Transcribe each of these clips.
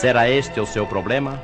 Será este o seu problema?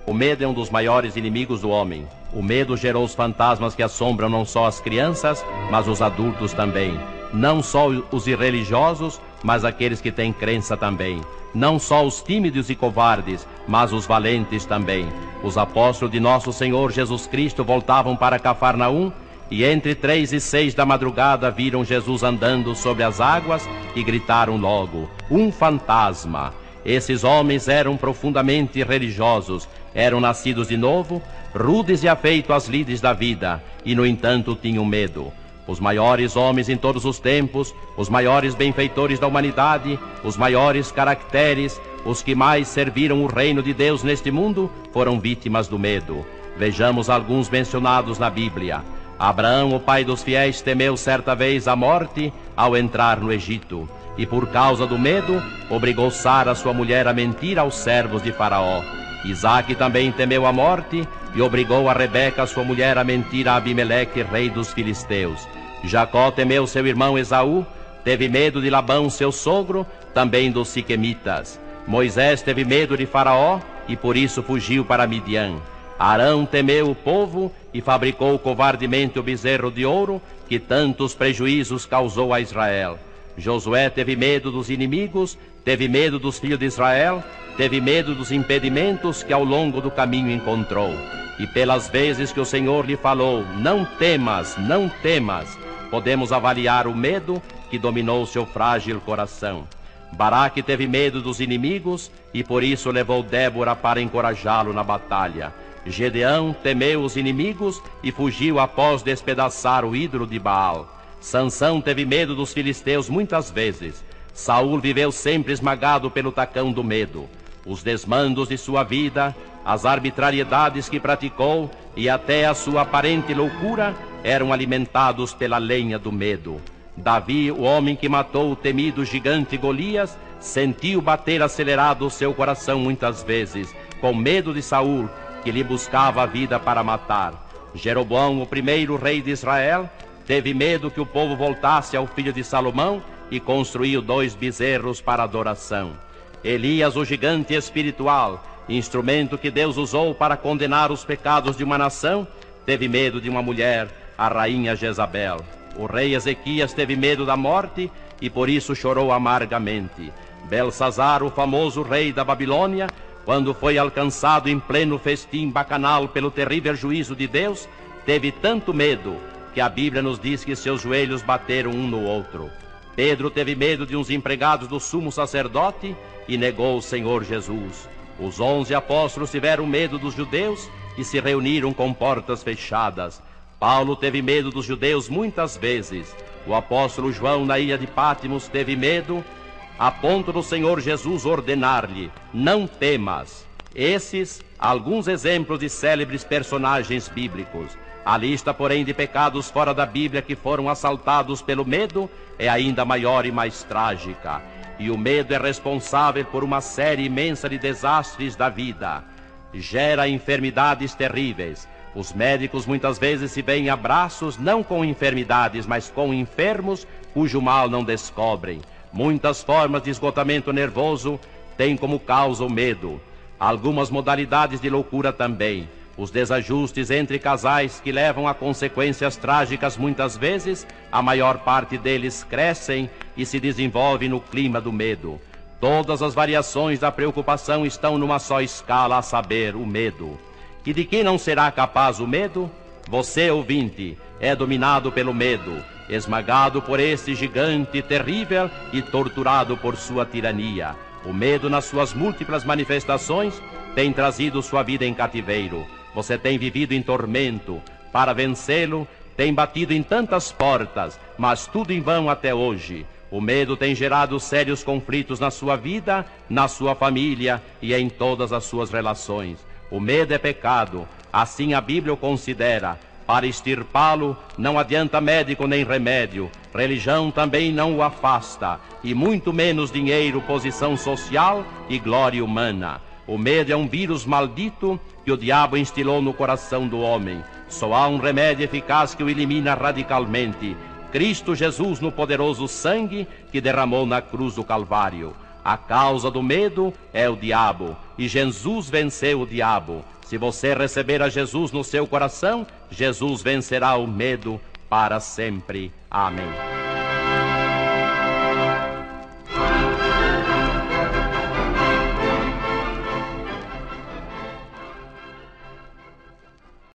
O medo é um dos maiores inimigos do homem. O medo gerou os fantasmas que assombram não só as crianças, mas os adultos também. Não só os irreligiosos, mas aqueles que têm crença também. Não só os tímidos e covardes, mas os valentes também. Os apóstolos de nosso Senhor Jesus Cristo voltavam para Cafarnaum e entre 3 e 6 da madrugada viram Jesus andando sobre as águas e gritaram logo: um fantasma! Esses homens eram profundamente religiosos, eram nascidos de novo, rudes e afeitos às lides da vida, e no entanto tinham medo. Os maiores homens em todos os tempos, os maiores benfeitores da humanidade, os maiores caracteres, os que mais serviram o reino de Deus neste mundo, foram vítimas do medo. Vejamos alguns mencionados na Bíblia. Abraão, o pai dos fiéis, temeu certa vez a morte ao entrar no Egito, e por causa do medo, obrigou Sara, sua mulher, a mentir aos servos de Faraó. Isaque também temeu a morte e obrigou a Rebeca, sua mulher, a mentir a Abimeleque, rei dos filisteus. Jacó temeu seu irmão Esaú, teve medo de Labão, seu sogro, também dos siquemitas. Moisés teve medo de Faraó e por isso fugiu para Midian. Arão temeu o povo e fabricou covardemente o bezerro de ouro que tantos prejuízos causou a Israel. Josué teve medo dos inimigos, teve medo dos filhos de Israel, teve medo dos impedimentos que ao longo do caminho encontrou. E pelas vezes que o Senhor lhe falou: não temas, não temas, podemos avaliar o medo que dominou seu frágil coração. Baraque teve medo dos inimigos e por isso levou Débora para encorajá-lo na batalha. Gedeão temeu os inimigos e fugiu após despedaçar o ídolo de Baal. Sansão teve medo dos filisteus muitas vezes. Saul viveu sempre esmagado pelo tacão do medo. Os desmandos de sua vida, as arbitrariedades que praticou e até a sua aparente loucura eram alimentados pela lenha do medo. Davi, o homem que matou o temido gigante Golias, sentiu bater acelerado o seu coração muitas vezes, com medo de Saul, que lhe buscava a vida para matar. Jeroboão, o primeiro rei de Israel, teve medo que o povo voltasse ao filho de Salomão e construiu 2 bezerros para adoração. Elias, o gigante espiritual, instrumento que Deus usou para condenar os pecados de uma nação, teve medo de uma mulher, a rainha Jezabel. O rei Ezequias teve medo da morte e por isso chorou amargamente. Belsazar, o famoso rei da Babilônia, quando foi alcançado em pleno festim bacanal pelo terrível juízo de Deus, teve tanto medo que a Bíblia nos diz que seus joelhos bateram um no outro. Pedro teve medo de uns empregados do sumo sacerdote e negou o Senhor Jesus. Os 11 apóstolos tiveram medo dos judeus e se reuniram com portas fechadas. Paulo teve medo dos judeus muitas vezes. O apóstolo João, na ilha de Pátimos, teve medo a ponto do Senhor Jesus ordenar-lhe: não temas. Esses, alguns exemplos de célebres personagens bíblicos. A lista, porém, de pecados fora da Bíblia que foram assaltados pelo medo é ainda maior e mais trágica. E o medo é responsável por uma série imensa de desastres da vida. Gera enfermidades terríveis. Os médicos muitas vezes se veem a braços não com enfermidades, mas com enfermos cujo mal não descobrem. Muitas formas de esgotamento nervoso têm como causa o medo. Algumas modalidades de loucura também. Os desajustes entre casais que levam a consequências trágicas muitas vezes, a maior parte deles crescem e se desenvolvem no clima do medo. Todas as variações da preocupação estão numa só escala, a saber, o medo. E de que não será capaz o medo? Você, ouvinte, é dominado pelo medo, esmagado por esse gigante terrível e torturado por sua tirania. O medo, nas suas múltiplas manifestações, tem trazido sua vida em cativeiro. Você tem vivido em tormento. Para vencê-lo, tem batido em tantas portas, mas tudo em vão até hoje. O medo tem gerado sérios conflitos na sua vida, na sua família e em todas as suas relações. O medo é pecado, assim a Bíblia o considera. Para extirpá-lo, não adianta médico nem remédio. Religião também não o afasta, e muito menos dinheiro, posição social e glória humana. O medo é um vírus maldito que o diabo instilou no coração do homem. Só há um remédio eficaz que o elimina radicalmente: Cristo Jesus, no poderoso sangue que derramou na cruz do Calvário. A causa do medo é o diabo, e Jesus venceu o diabo. Se você receber a Jesus no seu coração, Jesus vencerá o medo para sempre. Amém.